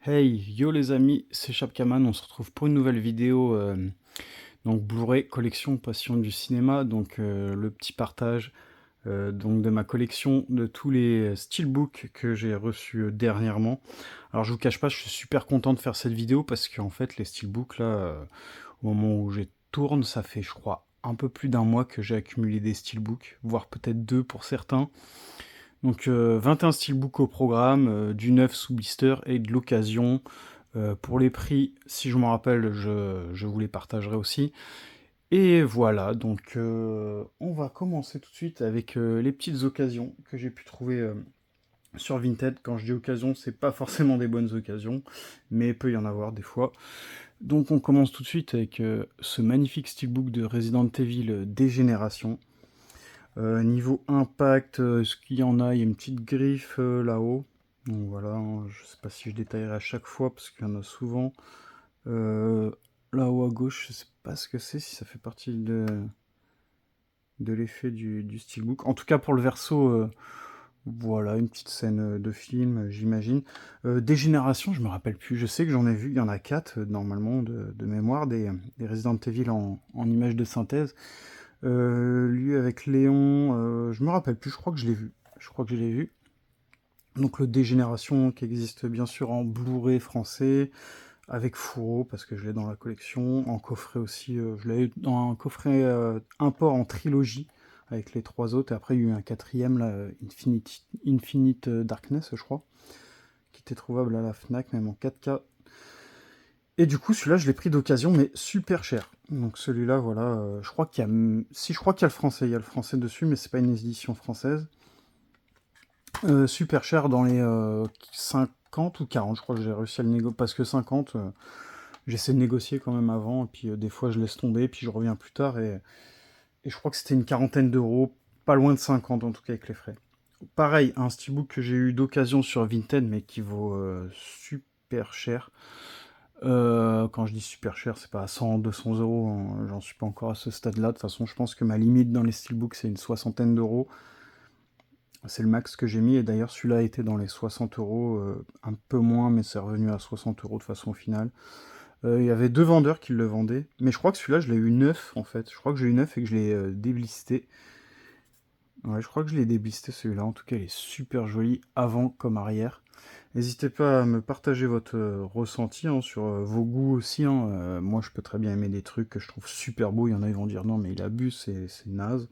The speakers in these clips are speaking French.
Hey, yo les amis, c'est Chapkaman, on se retrouve pour une nouvelle vidéo donc Blu-ray collection Passion du cinéma, donc le petit partage donc de ma collection de tous les steelbooks que j'ai reçus dernièrement. Alors je vous cache pas, je suis super content de faire cette vidéo parce qu'en fait les steelbooks là, au moment où je tourne, ça fait je crois un peu plus d'un mois que j'ai accumulé des steelbooks, voire peut-être deux pour certains. Donc 21 steelbooks au programme, du neuf sous blister et de l'occasion. Pour les prix, si je m'en rappelle, je vous les partagerai aussi. Et voilà, donc on va commencer tout de suite avec les petites occasions que j'ai pu trouver sur Vinted. Quand je dis occasion, c'est pas forcément des bonnes occasions, mais il peut y en avoir des fois. Donc on commence tout de suite avec ce magnifique steelbook de Resident Evil Dégénération. Niveau impact, est-ce qu'il y en a? Il y a une petite griffe là-haut. Donc voilà, hein, je sais pas si je détaillerai à chaque fois parce qu'il y en a souvent. Euh, Là-haut à gauche, je sais pas ce que c'est, si ça fait partie de l'effet du steelbook. En tout cas pour le verso, voilà, une petite scène de film, j'imagine. Dégénération, je me rappelle plus. Je sais que j'en ai vu, il y en a 4 normalement de mémoire, des Resident Evil en images de synthèse. Lui avec Léon, je me rappelle plus, je crois que je l'ai vu. Je crois que je l'ai vu. Donc le Dégénération qui existe bien sûr en Blu-ray français, avec fourreau parce que je l'ai dans la collection, en coffret aussi, je l'ai eu dans un coffret import en trilogie avec les trois autres, et après il y a eu un quatrième, là, Infinite Darkness je crois, qui était trouvable à la FNAC, même en 4K. Et du coup celui-là je l'ai pris d'occasion mais super cher. Donc celui-là voilà, je crois qu'il y a, si je crois qu'il y a le français, il y a le français dessus mais c'est pas une édition française. Super cher dans les 50 ou 40, je crois que j'ai réussi à le négocier, parce que 50, j'essaie de négocier quand même avant, et puis des fois je laisse tomber, puis je reviens plus tard, et je crois que c'était une quarantaine d'euros, pas loin de 50 en tout cas avec les frais. Pareil, un steelbook que j'ai eu d'occasion sur Vinted, mais qui vaut super cher. Quand je dis super cher, c'est pas à 100, 200 euros, hein, j'en suis pas encore à ce stade-là. De toute façon, je pense que ma limite dans les steelbooks, c'est une soixantaine d'euros. C'est le max que j'ai mis, et d'ailleurs celui-là était dans les 60 euros, un peu moins, mais c'est revenu à 60 euros de façon finale. Il y avait deux vendeurs qui le vendaient, mais je crois que celui-là je l'ai eu neuf en fait. Je crois que j'ai eu neuf et que je l'ai déblisté. Ouais, je crois que je l'ai déblisté celui-là. En tout cas, il est super joli avant comme arrière. N'hésitez pas à me partager votre ressenti hein, sur vos goûts aussi. Hein. Moi, je peux très bien aimer des trucs que je trouve super beaux. Il y en a, ils vont dire non, mais il abuse, c'est naze,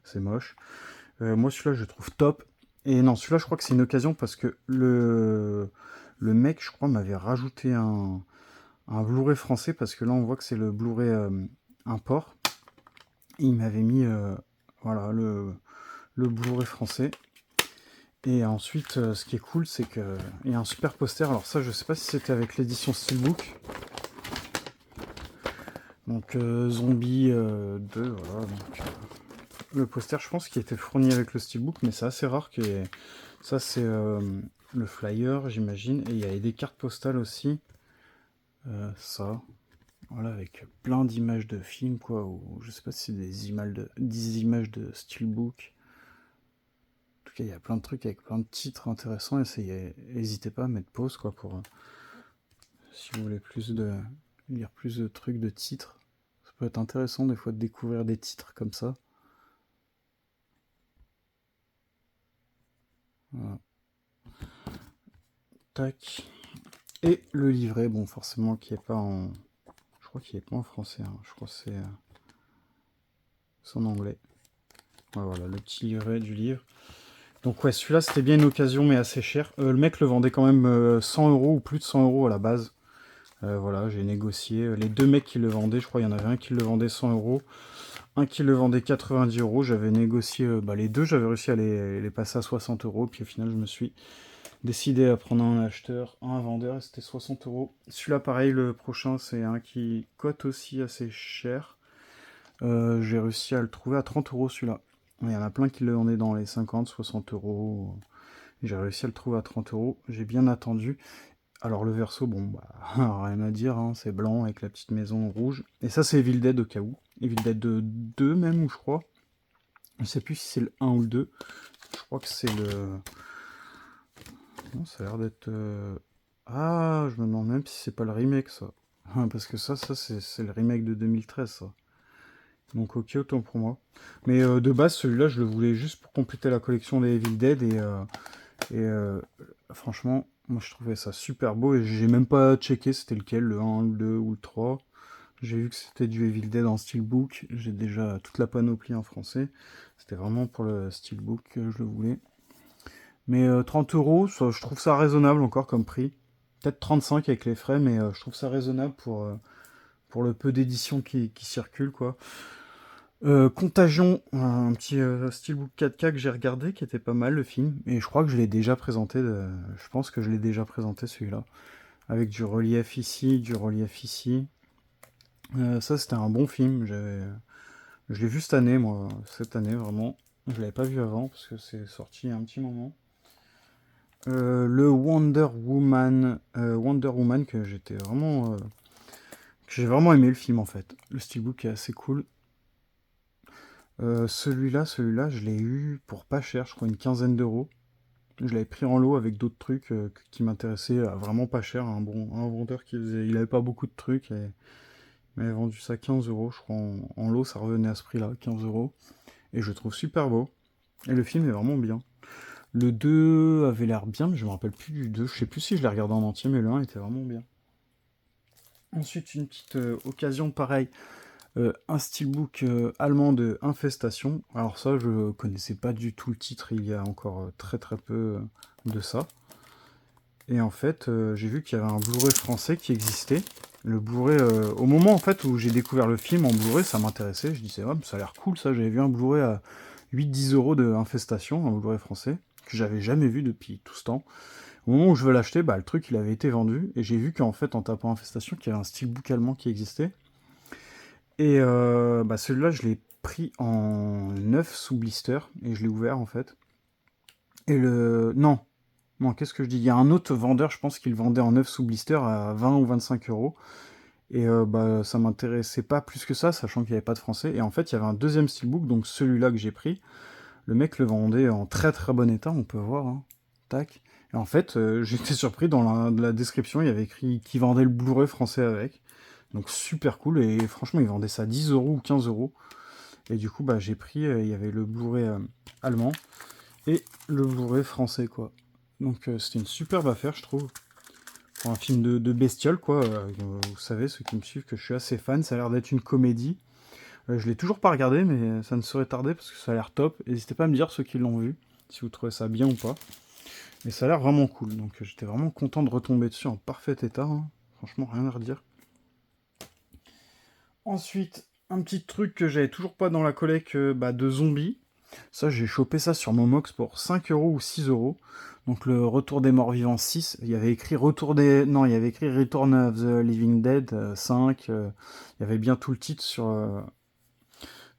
c'est moche. Moi, celui-là, je le trouve top. Et non, celui-là, je crois que c'est une occasion parce que le mec, je crois, m'avait rajouté un Blu-ray français parce que là, on voit que c'est le Blu-ray import. Et il m'avait mis voilà, le Blu-ray français. Et ensuite, ce qui est cool, c'est qu'il y a un super poster. Alors ça, je sais pas si c'était avec l'édition Steelbook. Donc Zombie 2, voilà. Donc, le poster, je pense qu'il était fourni avec le Steelbook, mais c'est assez rare qu'il y ait... Ça, c'est le flyer, j'imagine. Et il y a des cartes postales aussi. Ça, voilà, avec plein d'images de films, quoi. Ou je sais pas si c'est des images de Steelbook. En tout cas, il y a plein de trucs avec plein de titres intéressants. N'hésitez pas à mettre pause, quoi, pour si vous voulez lire plus de trucs de titres. Ça peut être intéressant des fois de découvrir des titres comme ça. Voilà. Tac. Et le livret, bon, forcément, qui est pas en. Je crois qu'il est pas en français. Hein. Je crois que c'est en anglais. Ouais, voilà, le petit livret du livre. Donc ouais, celui-là, c'était bien une occasion, mais assez cher. Le mec le vendait quand même 100 euros ou plus de 100 euros à la base. Voilà, j'ai négocié. Les deux mecs qui le vendaient, je crois, il y en avait un qui le vendait 100 euros, un qui le vendait 90 euros. J'avais négocié les deux, j'avais réussi à les passer à 60 euros. Puis au final, je me suis décidé à prendre un acheteur, un vendeur, et c'était 60 euros. Celui-là, pareil, le prochain, c'est un qui cote aussi assez cher. J'ai réussi à le trouver à 30 euros celui-là. Il y en a plein qui le vendaient dans les 50, 60 euros. J'ai réussi à le trouver à 30 euros. J'ai bien attendu. Alors le verso, bon, bah, rien à dire, hein, c'est blanc avec la petite maison rouge. Et ça, c'est Evil Dead au cas où. Evil Dead 2 même, ou je crois. Je sais plus si c'est le 1 ou le 2. Je crois que c'est le... Non, ça a l'air d'être... Ah, je me demande même si c'est pas le remake, ça. Parce que ça c'est le remake de 2013, ça. Donc ok, autant pour moi. Mais de base, celui-là, je le voulais juste pour compléter la collection des Evil Dead et franchement, moi je trouvais ça super beau et j'ai même pas checké c'était lequel, le 1, le 2 ou le 3. J'ai vu que c'était du Evil Dead en steelbook, j'ai déjà toute la panoplie en français. C'était vraiment pour le steelbook que je le voulais. Mais 30 euros, je trouve ça raisonnable encore comme prix. Peut-être 35 avec les frais, mais je trouve ça raisonnable pour le peu d'éditions qui circulent, quoi. Contagion, un petit steelbook 4K que j'ai regardé, qui était pas mal le film, et je crois que je l'ai déjà présenté, je pense que je l'ai déjà présenté celui-là, avec du relief ici, du relief ici. Ça c'était un bon film, je l'ai vu cette année, moi, cette année vraiment. Je l'avais pas vu avant, parce que c'est sorti il y a un petit moment. Le Wonder Woman que que j'ai vraiment aimé le film en fait. Le steelbook est assez cool. Celui-là, je l'ai eu pour pas cher, je crois une quinzaine d'euros. Je l'avais pris en lot avec d'autres trucs qui m'intéressaient vraiment pas cher. Un vendeur il avait pas beaucoup de trucs et il m'avait vendu ça 15 euros. Je crois en lot, ça revenait à ce prix-là, 15 euros. Et je le trouve super beau. Et le film est vraiment bien. Le 2 avait l'air bien, mais je me rappelle plus du 2. Je sais plus si je l'ai regardé en entier, mais le 1 était vraiment bien. Ensuite, une petite occasion pareille. Un steelbook allemand de Infestation. Alors ça, je connaissais pas du tout le titre il y a encore très très peu de ça. Et en fait, j'ai vu qu'il y avait un Blu-ray français qui existait. Le Blu-ray, au moment en fait où j'ai découvert le film en Blu-ray, ça m'intéressait. Je disais, ouais, ça a l'air cool ça. J'avais vu un Blu-ray à 8-10 euros de Infestation, un Blu-ray français, que j'avais jamais vu depuis tout ce temps. Au moment où je veux l'acheter, bah, le truc il avait été vendu. Et j'ai vu qu'en fait, en tapant Infestation, qu'il y avait un steelbook allemand qui existait. Et bah, celui-là, je l'ai pris en neuf sous blister. Et je l'ai ouvert en fait. Et le. Non, non, qu'est-ce que je dis? Il y a un autre vendeur, je pense qu'il vendait en neuf sous blister à 20 ou 25 euros. Et bah, ça m'intéressait pas plus que ça, sachant qu'il n'y avait pas de français. Et en fait, il y avait un deuxième steelbook, donc celui-là que j'ai pris. Le mec le vendait en très très bon état, on peut voir. Hein. Tac. Et en fait, j'étais surpris, dans la description, il y avait écrit qu'il vendait le Blu-ray français avec. Donc super cool. Et franchement, il vendait ça 10 euros ou 15 euros. Et du coup, bah, j'ai pris, il y avait le Blu-ray allemand et le Blu-ray français, quoi. Donc c'était une superbe affaire, je trouve. Pour un film de bestiole, quoi. Vous savez, ceux qui me suivent, que je suis assez fan. Ça a l'air d'être une comédie. Je l'ai toujours pas regardé, mais ça ne saurait tarder parce que ça a l'air top. N'hésitez pas à me dire ceux qui l'ont vu, si vous trouvez ça bien ou pas. Mais ça a l'air vraiment cool. Donc j'étais vraiment content de retomber dessus en parfait état. Hein. Franchement, rien à redire. Ensuite, un petit truc que j'avais toujours pas dans la collecte bah, de zombies. Ça, j'ai chopé ça sur Momox pour 5 euros ou 6 euros. Donc le Retour des Morts Vivants 6, il y avait écrit Retour des... Non, il y avait écrit Return of the Living Dead 5. Il y avait bien tout le titre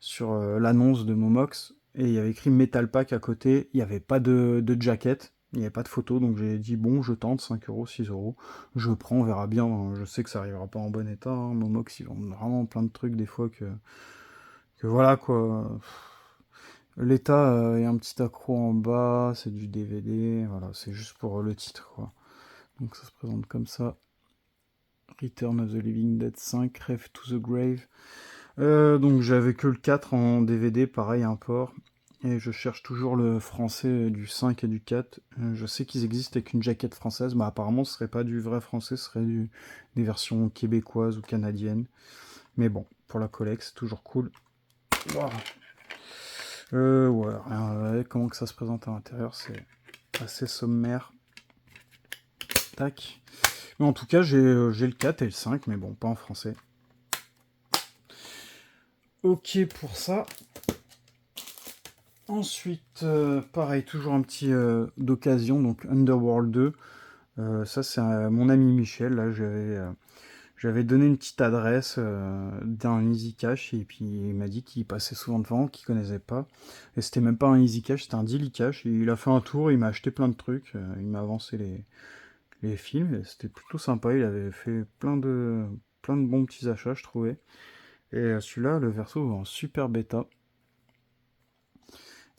sur l'annonce de Momox. Et il y avait écrit Metal Pack à côté. Il n'y avait pas de jacket. Il n'y avait pas de photo. Donc j'ai dit, bon, je tente, 5 euros, 6 euros. Je prends, on verra bien. Hein. Je sais que ça arrivera pas en bon état. Hein. Momox, ils vendent vraiment plein de trucs des fois que voilà quoi. L'état est un petit accro en bas, c'est du DVD, voilà, c'est juste pour le titre quoi. Donc ça se présente comme ça. Return of the Living Dead 5, Rave to the Grave. Donc j'avais que le 4 en DVD, pareil, import. Et je cherche toujours le français du 5 et du 4. Je sais qu'ils existent avec une jaquette française, mais apparemment ce serait pas du vrai français, ce serait des versions québécoises ou canadiennes. Mais bon, pour la collecte, c'est toujours cool. Wow. Ouais, comment que ça se présente à l'intérieur, c'est assez sommaire. Tac. Mais en tout cas, j'ai le 4 et le 5, mais bon, pas en français. Ok pour ça. Ensuite, pareil, toujours un petit d'occasion, donc Underworld 2. Ça, c'est mon ami Michel, là, j'avais donné une petite adresse d'un Easy Cash et puis il m'a dit qu'il passait souvent devant, qu'il connaissait pas. Et c'était même pas un Easy Cash, c'était un Daily Cash. Et il a fait un tour, il m'a acheté plein de trucs, il m'a avancé les films et c'était plutôt sympa. Il avait fait plein de bons petits achats, je trouvais. Et celui-là, le verso en super bêta.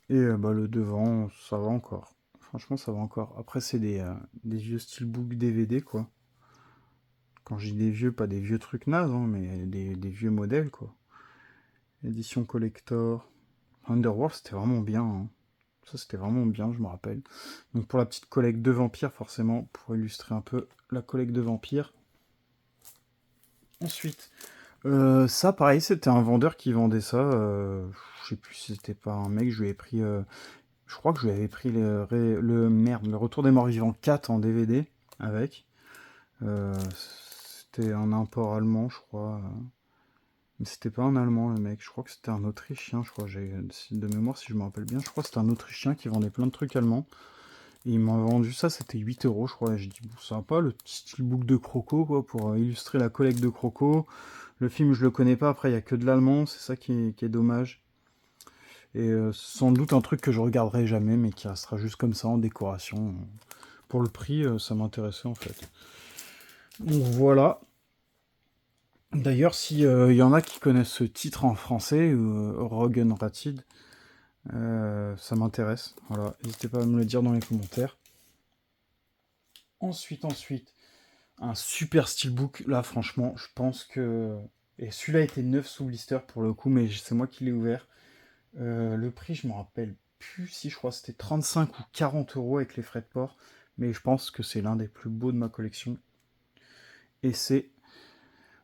Et bah, le devant, ça va encore. Franchement, ça va encore. Après, c'est des vieux steelbook DVD, quoi. Quand je dis des vieux, pas des vieux trucs nazes, hein, mais des vieux modèles, quoi. Édition collector. Underworld, c'était vraiment bien, hein. Ça, c'était vraiment bien, je me rappelle. Donc, pour la petite collecte de vampires, forcément, pour illustrer un peu la collecte de vampires. Ensuite, ça, pareil, c'était un vendeur qui vendait ça. Je sais plus si c'était pas un mec, je lui ai pris... je crois que je lui avais pris le Retour des Morts Vivants 4 en DVD, avec. C'était un import allemand, je crois. Mais c'était pas un allemand, le mec. Je crois que c'était un autrichien, je crois. J'ai de mémoire, si je me rappelle bien. Je crois que c'était un autrichien qui vendait plein de trucs allemands. Et il m'a vendu ça, c'était 8 euros, je crois. Et j'ai dit, bon, sympa, le petit steelbook de Croco, quoi, pour illustrer la collecte de Croco. Le film, je le connais pas. Après, il y a que de l'allemand. C'est ça qui est dommage. Et sans doute un truc que je regarderai jamais, mais qui restera juste comme ça en décoration. Pour le prix, ça m'intéressait en fait. Donc voilà. D'ailleurs, s'il y en a qui connaissent ce titre en français, Rogue Unrated, ça m'intéresse. Voilà, n'hésitez pas à me le dire dans les commentaires. Ensuite, un super steelbook. Là, franchement, je pense que... Et celui-là était neuf sous blister pour le coup, mais c'est moi qui l'ai ouvert. Le prix, je me rappelle plus si je crois que c'était 35 ou 40 euros avec les frais de port. Mais je pense que c'est l'un des plus beaux de ma collection. Et c'est...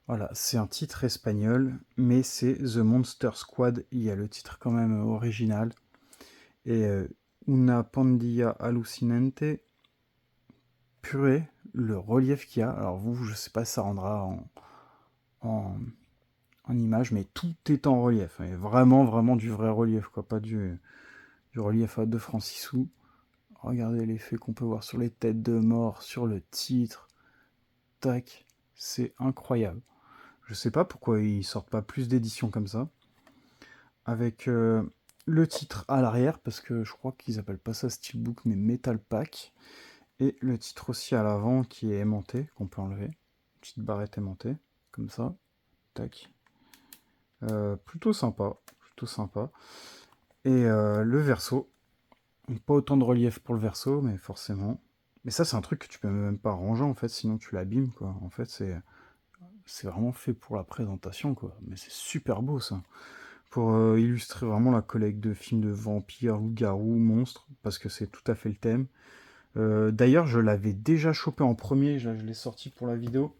Voilà, c'est un titre espagnol, mais c'est The Monster Squad. Il y a le titre quand même original. Et Una pandilla alucinante. Purée, le relief qu'il y a. Alors vous, je sais pas si ça rendra en, en image, mais tout est en relief. Et vraiment, vraiment du vrai relief, quoi. Pas du relief à 2 francs 6 sous. Regardez l'effet qu'on peut voir sur les têtes de mort, sur le titre. Tac, c'est incroyable. Je sais pas pourquoi ils sortent pas plus d'éditions comme ça. Avec le titre à l'arrière, parce que je crois qu'ils appellent pas ça Steelbook, mais Metal Pack. Et le titre aussi à l'avant qui est aimanté, qu'on peut enlever. Une petite barrette aimantée, comme ça. Tac. Plutôt sympa. Plutôt sympa. Et le verso. Pas autant de relief pour le verso, mais forcément. Mais ça, c'est un truc que tu peux même pas ranger, en fait, sinon tu l'abîmes, quoi. En fait, c'est vraiment fait pour la présentation, quoi. Mais c'est super beau, ça. Pour illustrer vraiment la collecte de films de vampires, loups-garous, monstres, parce que c'est tout à fait le thème. D'ailleurs, je l'avais déjà chopé en premier, je l'ai sorti pour la vidéo.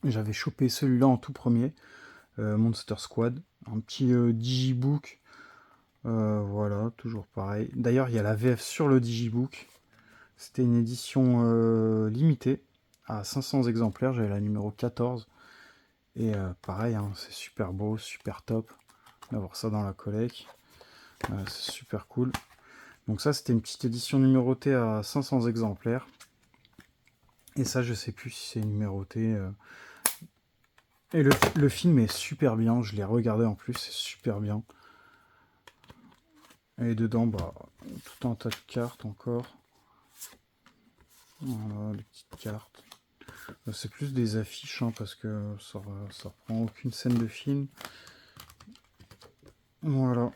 J'avais chopé celui-là en tout premier, Monster Squad, un petit digibook. Voilà, toujours pareil. D'ailleurs, il y a la VF sur le digibook. C'était une édition limitée à 500 exemplaires, j'avais la numéro 14. Et pareil, hein, c'est super beau, super top d'avoir ça dans la collecte. C'est super cool. Donc ça, c'était une petite édition numérotée à 500 exemplaires. Et ça, je sais plus si c'est numéroté. Et le film est super bien. Je l'ai regardé en plus, c'est super bien. Et dedans, bah, tout un tas de cartes encore. Voilà, les petites cartes. C'est plus des affiches, hein, parce que ça reprend aucune scène de film. Voilà.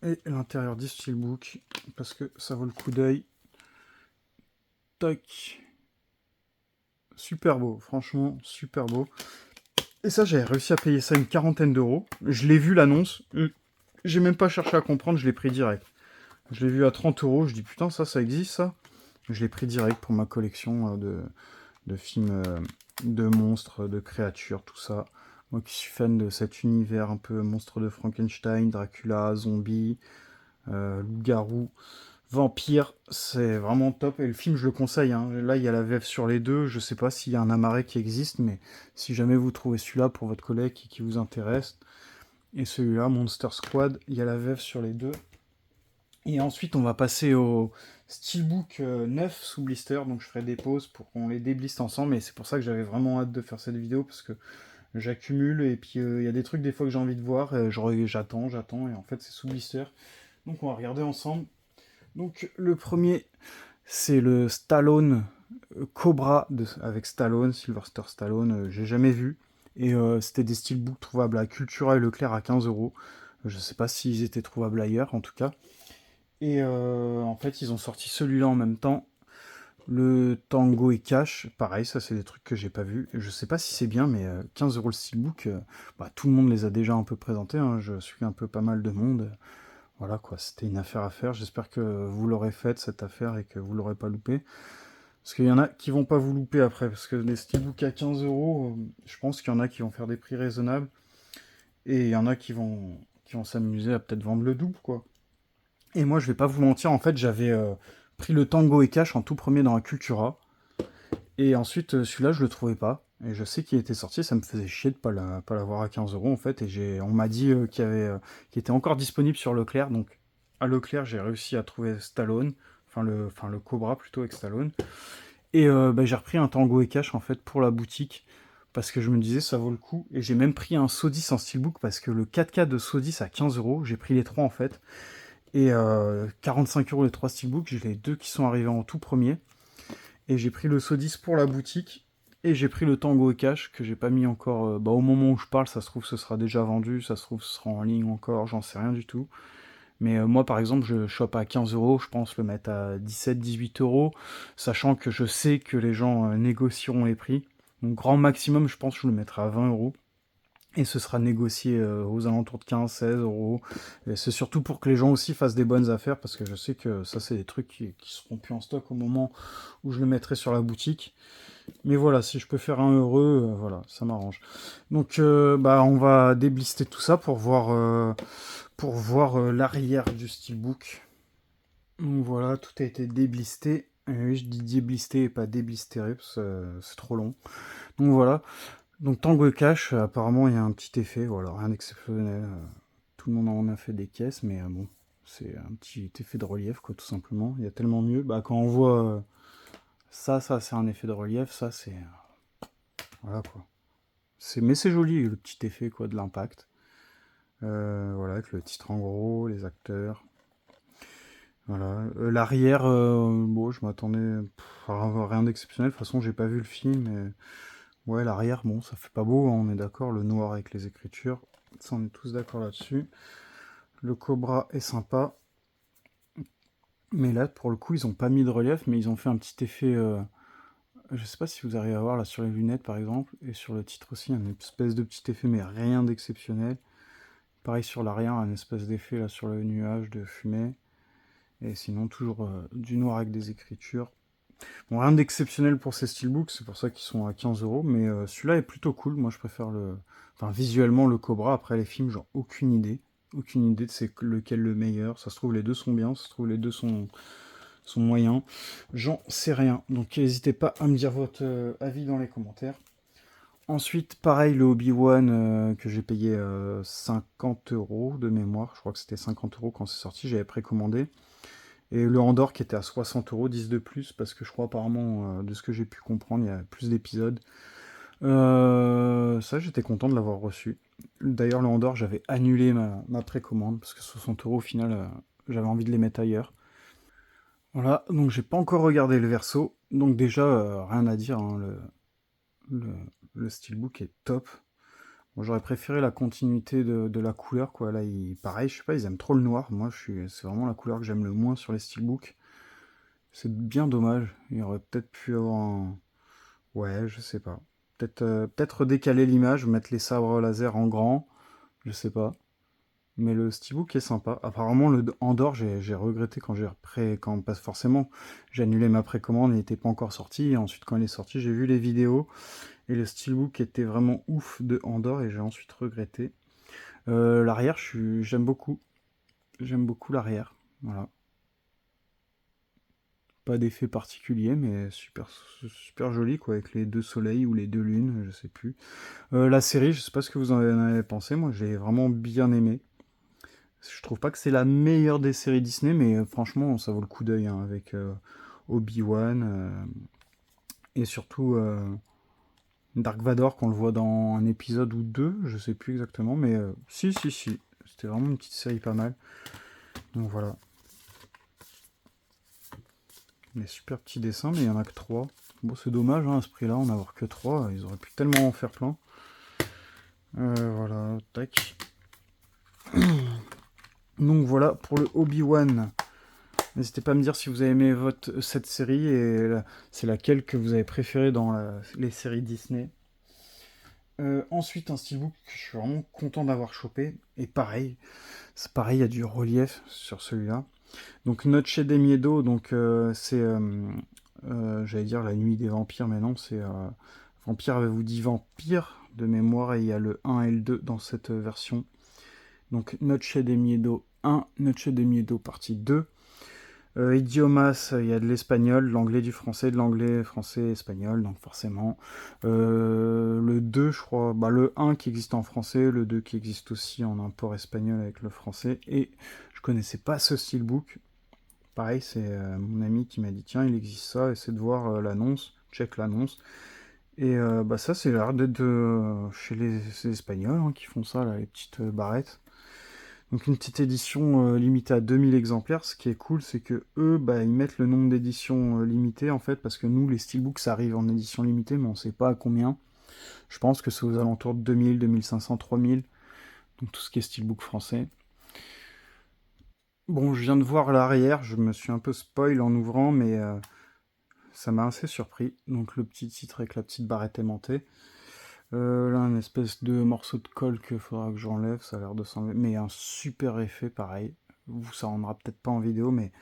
Et l'intérieur du steelbook, parce que ça vaut le coup d'œil. Tac. Super beau, franchement, super beau. Et ça, j'avais réussi à payer ça une quarantaine d'euros. Je l'ai vu l'annonce. J'ai même pas cherché à comprendre, je l'ai pris direct. Je l'ai vu à 30 euros, je dis putain, ça existe ça. Je l'ai pris direct pour ma collection de films de monstres, de créatures, tout ça. Moi qui suis fan de cet univers un peu monstre de Frankenstein, Dracula, zombie, loup-garou, vampire, c'est vraiment top. Et le film, je le conseille, hein. Là, il y a la VF sur les deux. Je sais pas s'il y a un amarré qui existe, mais si jamais vous trouvez celui-là pour votre collègue qui vous intéresse, et celui-là, Monster Squad, il y a la VF sur les deux. Et ensuite, on va passer au Steelbook 9 sous blister, donc je ferai des pauses pour qu'on les débliste ensemble, et c'est pour ça que j'avais vraiment hâte de faire cette vidéo, parce que j'accumule, et puis il y a des trucs des fois que j'ai envie de voir, j'attends, et en fait c'est sous blister. Donc on va regarder ensemble. Donc le premier, c'est le Stallone Cobra avec Stallone, Sylvester Stallone, j'ai jamais vu. Et c'était des steelbooks trouvables à Cultura et Leclerc à 15 euros. Je sais pas s'ils étaient trouvables ailleurs en tout cas. Et en fait, ils ont sorti celui-là en même temps. Le Tango et Cash, pareil, ça c'est des trucs que j'ai pas vu. Je sais pas si c'est bien, mais 15 € le steelbook, bah, tout le monde les a déjà un peu présentés, hein. Je suis un peu pas mal de monde. Voilà quoi, c'était une affaire à faire. J'espère que vous l'aurez faite cette affaire et que vous l'aurez pas loupé. Parce qu'il y en a qui vont pas vous louper après, parce que les steelbooks à 15 €, je pense qu'il y en a qui vont faire des prix raisonnables et il y en a qui vont s'amuser à peut-être vendre le double quoi. Et moi je vais pas vous mentir, en fait j'avais pris le Tango et Cash en tout premier dans la Cultura. Et ensuite, celui-là, je le trouvais pas. Et je sais qu'il était sorti, ça me faisait chier de pas l'avoir à 15 € en fait. Et on m'a dit qu'il était encore disponible sur Leclerc. Donc à Leclerc, j'ai réussi à trouver Stallone, enfin le Cobra plutôt avec Stallone. Et bah, j'ai repris un Tango et Cash en fait pour la boutique parce que je me disais ça vaut le coup. Et j'ai même pris un Sodis en steelbook parce que le 4K de Sodis à 15 €, j'ai pris les trois en fait. Et 45 € les trois steelbooks, j'ai les deux qui sont arrivés en tout premier. Et j'ai pris le Sodis pour la boutique. Et j'ai pris le Tango et Cash que j'ai pas mis encore. Bah, au moment où je parle, ça se trouve, ce sera déjà vendu. Ça se trouve, ce sera en ligne encore. J'en sais rien du tout. Mais moi, par exemple, je chope à 15 €. Je pense le mettre à 17-18 €. Sachant que je sais que les gens négocieront les prix. Donc, grand maximum, je pense que je le mettrai à 20 €. Et ce sera négocié aux alentours de 15-16 €. Et c'est surtout pour que les gens aussi fassent des bonnes affaires, parce que je sais que ça, c'est des trucs qui seront plus en stock au moment où je le mettrai sur la boutique. Mais voilà, si je peux faire un heureux, voilà, ça m'arrange. Donc, bah, on va déblister tout ça pour voir l'arrière du steelbook. Donc voilà, tout a été déblisté. Oui, je dis déblisté et pas déblisteré, parce que c'est trop long. Donc voilà. Donc Tango Cash, apparemment il y a un petit effet, voilà, rien d'exceptionnel. Tout le monde en a fait des caisses, mais bon, c'est un petit effet de relief, quoi, tout simplement. Il y a tellement mieux. Bah, quand on voit ça, c'est un effet de relief, ça, c'est. Voilà, quoi. Mais c'est joli, le petit effet, quoi, de l'impact. Voilà, avec le titre en gros, les acteurs. Voilà. L'arrière, bon, je m'attendais à rien d'exceptionnel. De toute façon, j'ai pas vu le film. Mais ouais, l'arrière, bon, ça fait pas beau, hein, on est d'accord. Le noir avec les écritures, ça, on est tous d'accord là-dessus. Le Cobra est sympa. Mais là, pour le coup, ils ont pas mis de relief, mais ils ont fait un petit effet. Je sais pas si vous arrivez à voir là sur les lunettes par exemple, et sur le titre aussi, un espèce de petit effet, mais rien d'exceptionnel. Pareil sur l'arrière, un espèce d'effet là sur le nuage de fumée. Et sinon, toujours du noir avec des écritures. Bon, rien d'exceptionnel pour ces steelbooks, c'est pour ça qu'ils sont à 15 €, mais celui-là est plutôt cool. Moi, je préfère le. Enfin, visuellement, le Cobra. Après, les films, genre, aucune idée. Aucune idée de c'est lequel le meilleur. Ça se trouve, les deux sont bien, ça se trouve, les deux sont moyens. J'en sais rien. Donc, n'hésitez pas à me dire votre avis dans les commentaires. Ensuite, pareil, le Obi-Wan que j'ai payé 50 € de mémoire. Je crois que c'était 50 € quand c'est sorti, j'avais précommandé. Et le Andor qui était à 60 €, 10 de plus, parce que je crois apparemment, de ce que j'ai pu comprendre, il y a plus d'épisodes. Ça, j'étais content de l'avoir reçu. D'ailleurs, le Andor, j'avais annulé ma précommande, parce que 60 € au final, j'avais envie de les mettre ailleurs. Voilà, donc j'ai pas encore regardé le verso. Donc déjà, rien à dire, hein, le, le steelbook est top. Bon, j'aurais préféré la continuité de la couleur, quoi. Là, pareil, je sais pas, ils aiment trop le noir. Moi, c'est vraiment la couleur que j'aime le moins sur les steelbooks. C'est bien dommage. Il aurait peut-être pu avoir un. Ouais, je sais pas. Peut-être décaler l'image, mettre les sabres laser en grand. Je sais pas. Mais le steelbook est sympa. Apparemment, le Andor, j'ai regretté quand quand parce que forcément, j'ai annulé ma précommande, il n'était pas encore sorti. Et ensuite, quand il est sorti, j'ai vu les vidéos. Et le steelbook était vraiment ouf de Andor et j'ai ensuite regretté. L'arrière, j'aime beaucoup. J'aime beaucoup l'arrière. Voilà. Pas d'effet particulier, mais super, super joli, quoi, avec les deux soleils ou les deux lunes, je sais plus. La série, je sais pas ce que vous en avez pensé, moi j'ai vraiment bien aimé. Je trouve pas que c'est la meilleure des séries Disney, mais franchement, ça vaut le coup d'œil, hein, avec Obi-Wan et surtout Dark Vador, qu'on le voit dans un épisode ou deux, je sais plus exactement, mais si, si, si. C'était vraiment une petite série pas mal. Donc voilà. Des super petits dessins, mais il n'y en a que 3. Bon, c'est dommage, hein, à ce prix-là, en avoir que 3. Ils auraient pu tellement en faire plein. Voilà, tac. Donc voilà pour le Obi-Wan N'hésitez pas à me dire si vous avez aimé cette série et c'est laquelle que vous avez préférée dans les séries Disney. Ensuite, un steelbook que je suis vraiment content d'avoir chopé. Et pareil, c'est pareil, il y a du relief sur celui-là. Donc Noche de Miedo, donc c'est, j'allais dire la nuit des vampires, mais non, c'est Vampire vous dit Vampire de mémoire, et il y a le 1 et le 2 dans cette version. Donc Noche de Miedo 1, Noche de Miedo partie 2. Idiomas, il y a de l'espagnol, de l'anglais, du français, de l'anglais, français, espagnol, donc forcément. Le 2, je crois, bah, le 1 qui existe en français, le 2 qui existe aussi en import espagnol avec le français. Et je connaissais pas ce steelbook. Pareil, c'est mon ami qui m'a dit tiens, il existe ça, essaie de voir l'annonce, check l'annonce. Et bah ça, c'est l'air d'être chez les Espagnols hein, qui font ça, là, les petites barrettes. Donc une petite édition limitée à 2000 exemplaires. Ce qui est cool, c'est que eux, bah, ils mettent le nombre d'éditions limitées en fait, parce que nous, les steelbooks, ça arrive en édition limitée, mais on sait pas à combien. Je pense que c'est aux alentours de 2000, 2500, 3000. Donc tout ce qui est steelbook français. Bon, je viens de voir l'arrière, je me suis un peu spoil en ouvrant, mais ça m'a assez surpris. Donc le petit titre avec la petite barrette aimantée. Là, un espèce de morceau de colle qu'il faudra que j'enlève, ça a l'air de s'enlever. Mais un super effet, pareil. Vous, ça rendra peut-être pas en vidéo, mais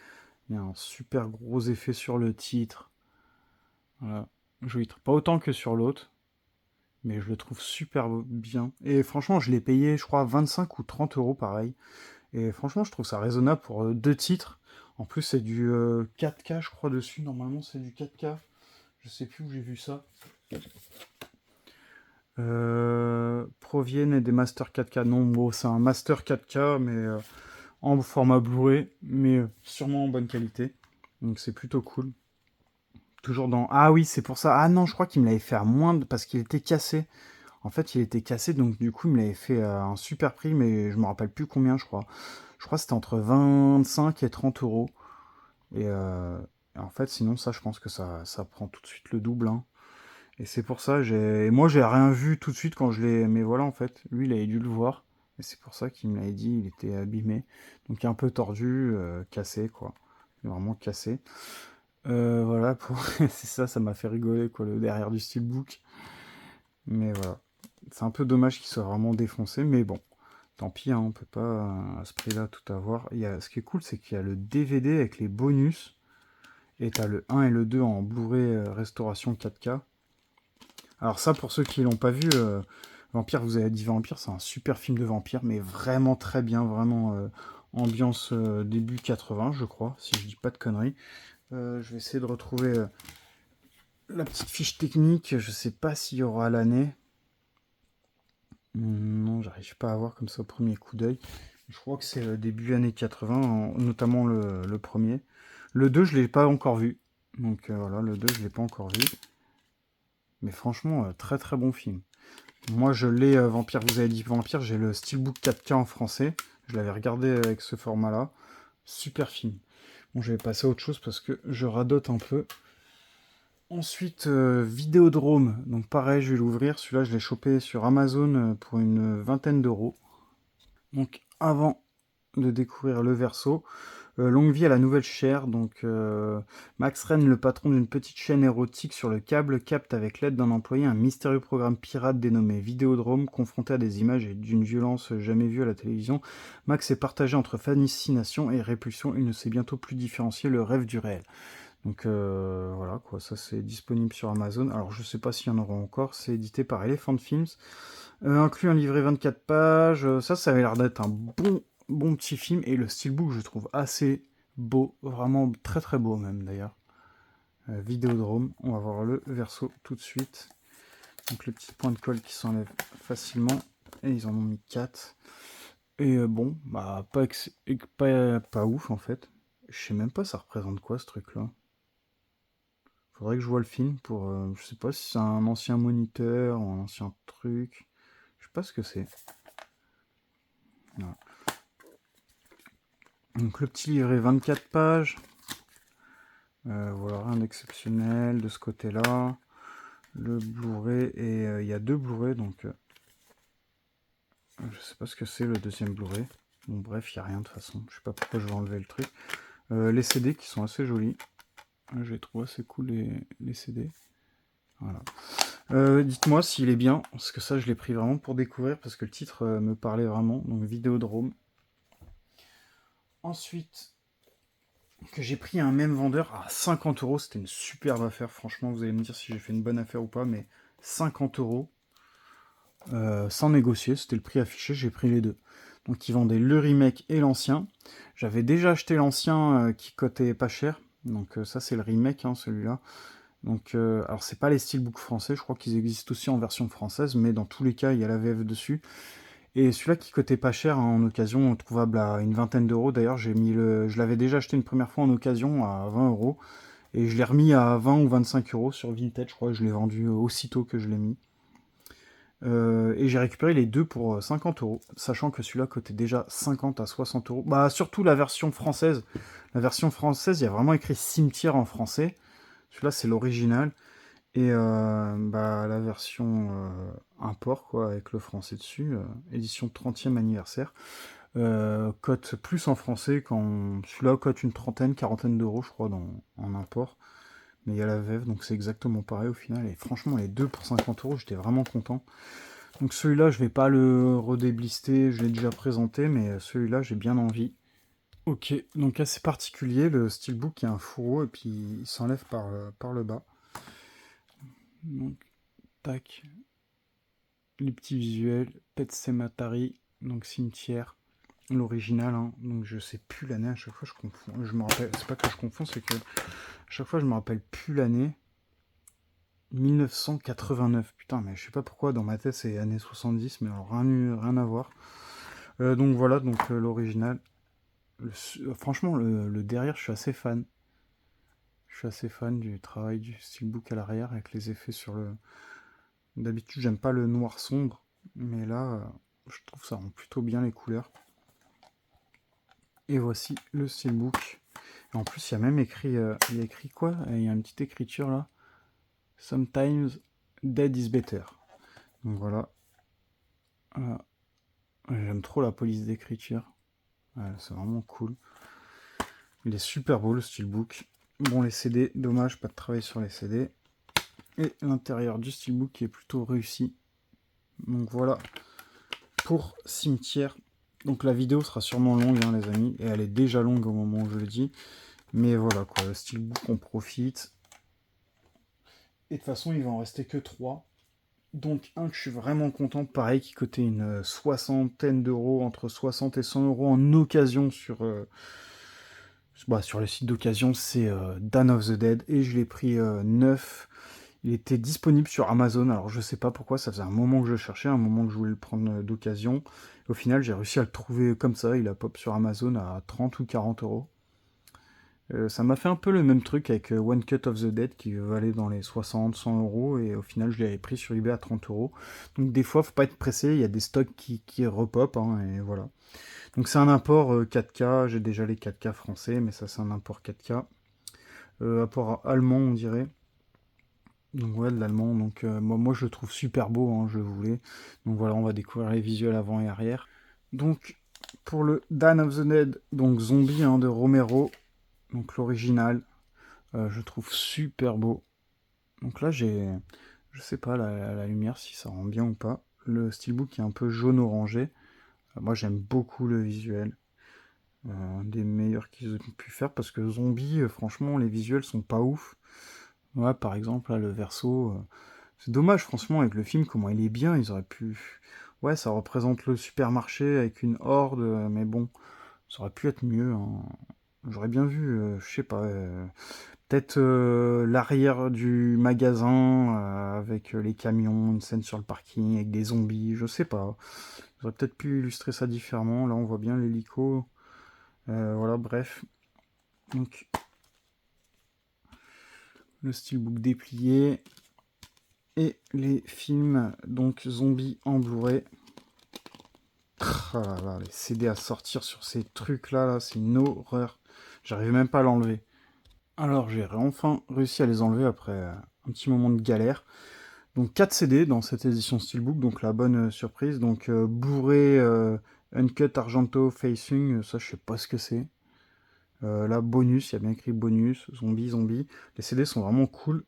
il y a un super gros effet sur le titre. Voilà. Joli titre. Pas autant que sur l'autre, mais je le trouve super bien. Et franchement, je l'ai payé, je crois, 25 ou 30 euros, pareil. Et franchement, je trouve ça raisonnable pour deux titres. En plus, c'est du 4K, je crois, dessus. Normalement, c'est du 4K. Je sais plus où j'ai vu ça. Proviennent des Master 4K. Non, bon, c'est un Master 4K, mais en format Blu-ray, mais sûrement en bonne qualité. Donc c'est plutôt cool. Toujours dans... Ah oui, c'est pour ça. Ah non, je crois qu'il me l'avait fait à moins parce qu'il était cassé. En fait, il était cassé, donc du coup, il me l'avait fait à un super prix, mais je me rappelle plus combien, je crois. Je crois que c'était entre 25 et 30 euros. Et en fait, sinon, ça, je pense que ça prend tout de suite le double. Hein. Et c'est pour ça, moi, j'ai rien vu tout de suite quand je l'ai. Mais voilà, en fait, lui, il avait dû le voir. Et c'est pour ça qu'il me l'avait dit, il était abîmé. Donc, un peu tordu, cassé, quoi. Vraiment cassé. Voilà, c'est ça, ça m'a fait rigoler, quoi, le derrière du steelbook. Mais voilà. C'est un peu dommage qu'il soit vraiment défoncé, mais bon. Tant pis, hein, on peut pas à ce prix-là tout avoir. Ce qui est cool, c'est qu'il y a le DVD avec les bonus. Et t'as le 1 et le 2 en Blu-ray restauration 4K. Alors ça, pour ceux qui l'ont pas vu, Vampire, vous avez dit Vampire, c'est un super film de vampire, mais vraiment très bien, vraiment ambiance début 80, je crois, si je dis pas de conneries. Je vais essayer de retrouver la petite fiche technique, je sais pas s'il y aura l'année. Non, j'arrive pas à voir comme ça au premier coup d'œil. Je crois que c'est début années 80, notamment le premier. Le 2, je l'ai pas encore vu. Donc voilà, le 2, je l'ai pas encore vu. Mais franchement, très très bon film. Moi, je l'ai, Vampire, vous avez dit Vampire, j'ai le Steelbook 4K en français. Je l'avais regardé avec ce format-là. Super film. Bon, je vais passer à autre chose parce que je radote un peu. Ensuite, Vidéodrome. Donc pareil, je vais l'ouvrir. Celui-là, je l'ai chopé sur Amazon pour une vingtaine d'euros. Donc avant de découvrir le verso, longue vie à la nouvelle chair. Donc Max Rennes, le patron d'une petite chaîne érotique sur le câble, capte avec l'aide d'un employé un mystérieux programme pirate dénommé Vidéodrome. Confronté à des images et d'une violence jamais vue à la télévision, Max est partagé entre fascination et répulsion. Il ne sait bientôt plus différencier le rêve du réel. Donc voilà quoi, ça c'est disponible sur Amazon. Alors je sais pas s'il y en aura encore, c'est édité par Elephant Films. Inclut un livret 24 pages, ça avait l'air d'être un bon petit film, et le steelbook je trouve assez beau, vraiment très très beau même d'ailleurs. Vidéodrome, on va voir le verso tout de suite. Donc le petit point de colle qui s'enlève facilement, et ils en ont mis 4. Et bon, bah pas ouf en fait. Je sais même pas ça représente quoi ce truc là. Faudrait que je vois le film pour. Je sais pas si c'est un ancien moniteur ou un ancien truc. Je sais pas ce que c'est. Voilà. Donc le petit livret 24 pages. Voilà, rien d'exceptionnel de ce côté-là. Le Blu-ray, et il y a deux Blu-ray, donc je sais pas ce que c'est le deuxième Blu-ray. Bon bref, il n'y a rien de toute façon. Je sais pas pourquoi je vais enlever le truc. Les CD qui sont assez jolis. Je les trouve assez cool les CD. Voilà. Dites-moi s'il est bien, parce que ça je l'ai pris vraiment pour découvrir, parce que le titre me parlait vraiment, donc Vidéodrome. Ensuite, que j'ai pris un même vendeur à 50 euros, c'était une superbe affaire, franchement vous allez me dire si j'ai fait une bonne affaire ou pas, mais 50 euros, sans négocier, c'était le prix affiché, j'ai pris les deux. Donc ils vendaient le remake et l'ancien. J'avais déjà acheté l'ancien qui cotait pas cher, donc ça c'est le remake, hein, celui-là. Donc, alors c'est pas les steelbooks français, je crois qu'ils existent aussi en version française, mais dans tous les cas, il y a la VF dessus. Et celui-là qui coûtait pas cher hein, en occasion, trouvable à une vingtaine d'euros. D'ailleurs, je l'avais déjà acheté une première fois en occasion à 20 euros. Et je l'ai remis à 20 ou 25 euros sur Vinted, je crois. Je l'ai vendu aussitôt que je l'ai mis. Et j'ai récupéré les deux pour 50 euros, sachant que celui-là coûtait déjà 50 à 60 euros. Bah, surtout la version française. La version française, il y a vraiment écrit cimetière en français. Celui-là, c'est l'original. Et bah, la version import, quoi, avec le français dessus, édition 30e anniversaire, cote plus en français quand celui-là cote une trentaine, quarantaine d'euros, je crois, en import. Mais il y a la VEV, donc c'est exactement pareil au final. Et franchement, les deux pour 50 euros, j'étais vraiment content. Donc celui-là, je vais pas le redéblister, je l'ai déjà présenté, mais celui-là, j'ai bien envie. Ok, donc assez particulier, le steelbook, il y a un fourreau et puis il s'enlève par le bas. Donc, tac. Les petits visuels, Pet Sematary, donc cimetière, l'original, hein, donc je sais plus l'année, à chaque fois je confonds, je me rappelle, c'est pas que je confonds, c'est que à chaque fois je me rappelle plus l'année. 1989, putain, mais je sais pas pourquoi, dans ma tête c'est années 70, mais alors rien à voir. Donc voilà, donc l'original. Franchement, le derrière, je suis assez fan. Je suis assez fan du travail du steelbook à l'arrière avec les effets sur le. D'habitude, j'aime pas le noir sombre, mais là, je trouve ça rend plutôt bien les couleurs. Et voici le steelbook. Et en plus, il y a même écrit, il y a écrit quoi? Il y a une petite écriture là. Sometimes dead is better. Donc voilà. J'aime trop la police d'écriture. C'est vraiment cool. Il est super beau le steelbook. Bon, les CD, dommage, pas de travail sur les CD. Et l'intérieur du steelbook qui est plutôt réussi. Donc voilà pour Cimetière. Donc la vidéo sera sûrement longue, hein, les amis. Et elle est déjà longue au moment où je le dis. Mais voilà quoi, le steelbook, on profite. Et de toute façon, il va en rester que 3. Donc un que je suis vraiment content, pareil, qui coûtait une soixantaine d'euros, entre 60 et 100 euros en occasion sur le site d'occasion, c'est Dawn of the Dead. Et je l'ai pris neuf. Il était disponible sur Amazon, alors je sais pas pourquoi, ça faisait un moment que je le cherchais, un moment que je voulais le prendre d'occasion. Au final, j'ai réussi à le trouver comme ça, il a pop sur Amazon à 30 ou 40 euros. Ça m'a fait un peu le même truc avec One Cut of the Dead qui valait dans les 60, 100 euros et au final je l'avais pris sur eBay à 30 euros. Donc des fois, faut pas être pressé, il y a des stocks qui repop, hein, et voilà. Donc c'est un import 4K, j'ai déjà les 4K français, mais ça c'est un import 4K. Apport allemand, on dirait. Donc ouais, de l'allemand, donc moi je le trouve super beau, hein, je le voulais. Donc voilà, on va découvrir les visuels avant et arrière. Donc pour le Dawn of the Dead, donc Zombie hein, de Romero, donc l'original, je trouve super beau. Donc là j'ai, je sais pas la lumière si ça rend bien ou pas. Le steelbook est un peu jaune orangé. Moi j'aime beaucoup le visuel. Un des meilleurs qu'ils ont pu faire parce que Zombie, franchement les visuels sont pas ouf. Ouais, par exemple, là, le verso. C'est dommage, franchement, avec le film, comment il est bien. Ils auraient pu. Ouais, ça représente le supermarché avec une horde, mais bon, ça aurait pu être mieux, hein. J'aurais bien vu, je sais pas, peut-être l'arrière du magasin avec les camions, une scène sur le parking avec des zombies, je sais pas. J'aurais peut-être pu illustrer ça différemment. Là, on voit bien l'hélico. Voilà, bref. Donc, le steelbook déplié. Et les films, donc zombies en Blu-ray. Ah là là, les CD à sortir sur ces trucs-là, là, c'est une horreur. J'arrive même pas à l'enlever. Alors j'ai enfin réussi à les enlever après un petit moment de galère. Donc 4 CD dans cette édition Steelbook, donc la bonne surprise. Donc Blu-ray Uncut Argento Facing, ça je sais pas ce que c'est. Là, bonus, il y a bien écrit bonus, zombie. Les CD sont vraiment cool.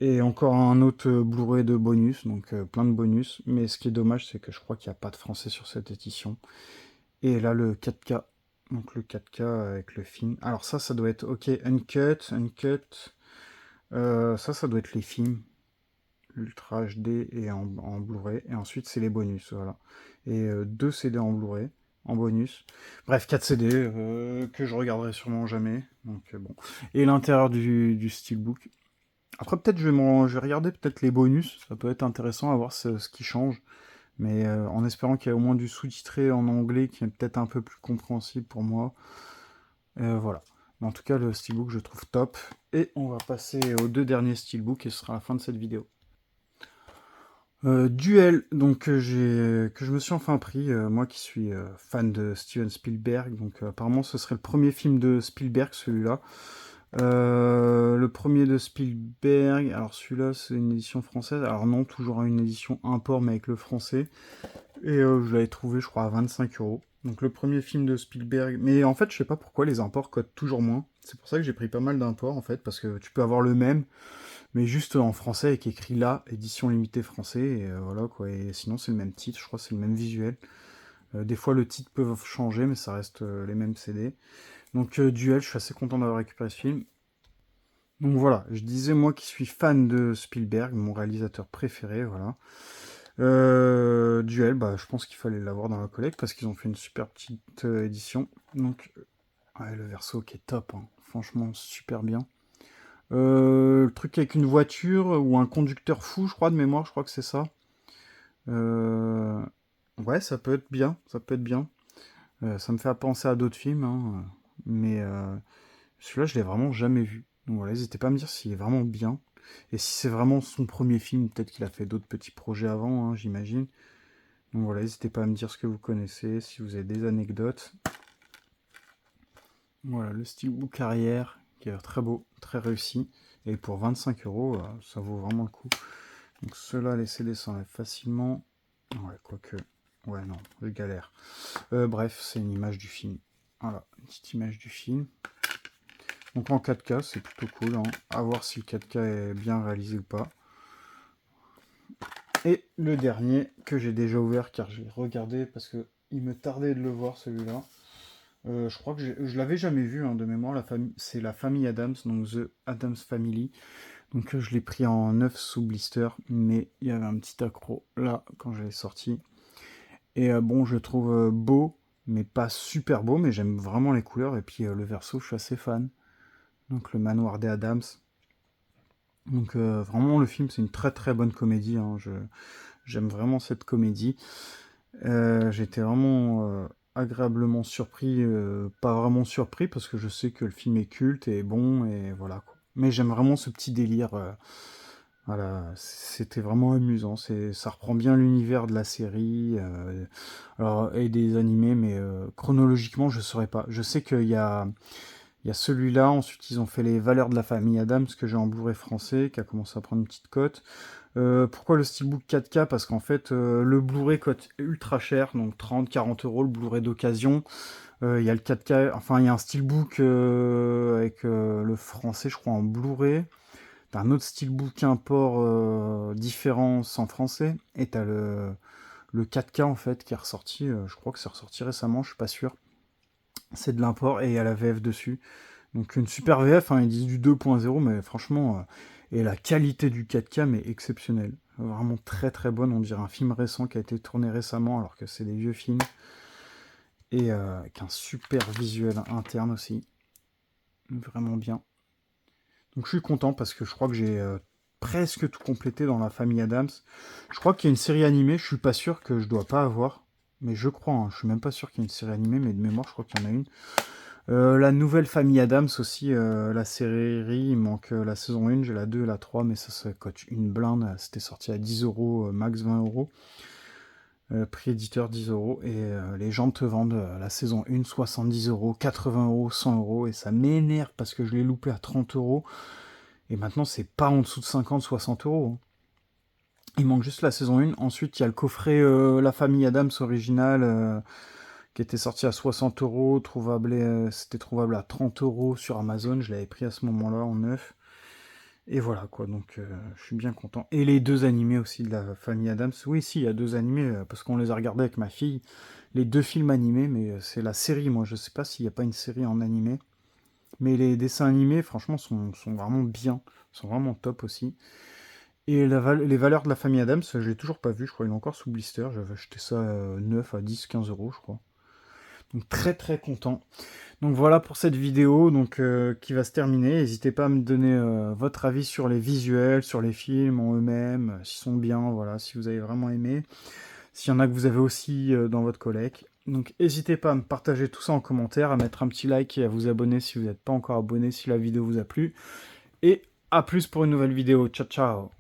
Et encore un autre Blu-ray de bonus, donc plein de bonus. Mais ce qui est dommage, c'est que je crois qu'il n'y a pas de français sur cette édition. Et là, le 4K. Donc le 4K avec le film. Alors ça doit être OK, uncut. Ça doit être les films. Ultra HD et en Blu-ray. Et ensuite, c'est les bonus, voilà. Et 2 CD en Blu-ray, en bonus. Bref, 4 CD que je regarderai sûrement jamais. Donc bon. Et l'intérieur du steelbook. Après, peut-être je vais regarder peut-être les bonus. Ça peut être intéressant à voir ce qui change. Mais en espérant qu'il y ait au moins du sous-titré en anglais qui est peut-être un peu plus compréhensible pour moi. Voilà. Mais en tout cas, le steelbook, je trouve top. Et on va passer aux 2 derniers steelbooks et ce sera la fin de cette vidéo. Duel, donc que je me suis enfin pris, moi qui suis fan de Steven Spielberg, donc apparemment ce serait le premier film de Spielberg, celui-là. Le premier de Spielberg, alors celui-là c'est une édition française, alors non, toujours une édition import mais avec le français, et je l'avais trouvé je crois à 25 €. Donc le premier film de Spielberg, mais en fait je sais pas pourquoi les imports cotent toujours moins, c'est pour ça que j'ai pris pas mal d'imports en fait, parce que tu peux avoir le même, mais juste en français avec écrit là, édition limitée français, et voilà quoi, et sinon c'est le même titre, je crois que c'est le même visuel. Des fois le titre peut changer, mais ça reste les mêmes CD. Donc Duel, je suis assez content d'avoir récupéré ce film. Donc voilà, je disais moi qui suis fan de Spielberg, mon réalisateur préféré, voilà. Duel, bah je pense qu'il fallait l'avoir dans la collecte parce qu'ils ont fait une super petite édition. Donc ouais, le verso qui est top, hein. Franchement super bien. Le truc avec une voiture ou un conducteur fou, je crois, de mémoire, je crois que c'est ça. Ouais, ça peut être bien, ça peut être bien. Ça me fait penser à d'autres films, hein, mais celui-là, je l'ai vraiment jamais vu. Donc voilà, n'hésitez pas à me dire s'il est vraiment bien. Et si c'est vraiment son premier film, peut-être qu'il a fait d'autres petits projets avant, hein, j'imagine. Donc voilà, n'hésitez pas à me dire ce que vous connaissez, si vous avez des anecdotes. Voilà, le steelbook arrière, qui est très beau, très réussi. Et pour 25 €, ça vaut vraiment le coup. Donc ceux-là, les CD s'enlèvent facilement. Ouais, quoique... Ouais, non, je galère. Bref, c'est une image du film. Voilà, une petite image du film. Donc en 4K, c'est plutôt cool, hein. À voir si le 4K est bien réalisé ou pas. Et le dernier, que j'ai déjà ouvert, car j'ai regardé, parce que il me tardait de le voir, celui-là. Je crois que je l'avais jamais vu, hein, de mémoire. C'est la famille Adams, donc The Addams Family. Donc je l'ai pris en 9 sous blister, mais il y avait un petit accro là quand je l'ai sorti. Et bon, je le trouve beau, mais pas super beau, mais j'aime vraiment les couleurs. Et puis le verso, je suis assez fan. Donc le manoir des Adams. Donc vraiment, le film, c'est une très très bonne comédie, hein. J'aime vraiment cette comédie. J'étais vraiment agréablement surpris, pas vraiment surpris, parce que je sais que le film est culte et bon, et voilà, quoi. Mais j'aime vraiment ce petit délire. Voilà, c'était vraiment amusant. Ça reprend bien l'univers de la série, alors, et des animés, mais chronologiquement, je saurais pas. Je sais qu'il y a celui-là, ensuite ils ont fait les Valeurs de la famille Adams, que j'ai en Blu-ray français, qui a commencé à prendre une petite cote. Pourquoi le steelbook 4K? Parce qu'en fait, le Blu-ray coûte ultra cher, donc 30-40 € le Blu-ray d'occasion. Il y a le 4K, enfin il y a un steelbook avec le français, je crois, en Blu-ray. T'as un autre steelbook import différent sans français, et t'as le 4K en fait qui est ressorti, je crois que c'est ressorti récemment, je suis pas sûr. C'est de l'import et il y a la VF dessus. Donc une super VF, hein, ils disent du 2.0, mais franchement, et la qualité du 4K est exceptionnelle. Vraiment très très bonne, on dirait un film récent qui a été tourné récemment alors que c'est des vieux films. Et avec un super visuel interne aussi. Vraiment bien. Donc je suis content parce que je crois que j'ai presque tout complété dans la famille Adams. Je crois qu'il y a une série animée, je suis pas sûr que je dois pas avoir. Mais je crois, hein, je suis même pas sûr qu'il y ait une série animée, mais de mémoire je crois qu'il y en a une. La nouvelle famille Adams aussi, la série, il manque la saison 1, j'ai la 2 et la 3, mais ça coûte une blinde, c'était sorti à 10 €, max 20 €, prix éditeur 10 €, et les gens te vendent la saison 1 70 €, 80 €, 100 €, et ça m'énerve parce que je l'ai loupé à 30 €, et maintenant c'est pas en dessous de 50-60 €, hein. Il manque juste la saison 1, ensuite il y a le coffret La famille Adams original, qui était sorti à 60 €, c'était trouvable à 30 € sur Amazon, je l'avais pris à ce moment-là en neuf. Et voilà quoi, donc je suis bien content. Et les deux animés aussi de la famille Adams. Oui, si, il y a deux animés, parce qu'on les a regardés avec ma fille. Les deux films animés, mais c'est la série, moi je sais pas s'il n'y a pas une série en animé. Mais les dessins animés, franchement, sont vraiment bien, sont vraiment top aussi. Et les valeurs de la famille Adams, je l'ai toujours pas vu, je crois, il est encore sous blister. J'avais acheté ça 9 à 10, 15 €, je crois. Donc très très content. Donc voilà pour cette vidéo donc, qui va se terminer. N'hésitez pas à me donner votre avis sur les visuels, sur les films en eux-mêmes, s'ils sont bien, voilà, si vous avez vraiment aimé. S'il y en a que vous avez aussi dans votre collègue. Donc n'hésitez pas à me partager tout ça en commentaire, à mettre un petit like et à vous abonner si vous n'êtes pas encore abonné, si la vidéo vous a plu. Et à plus pour une nouvelle vidéo. Ciao ciao.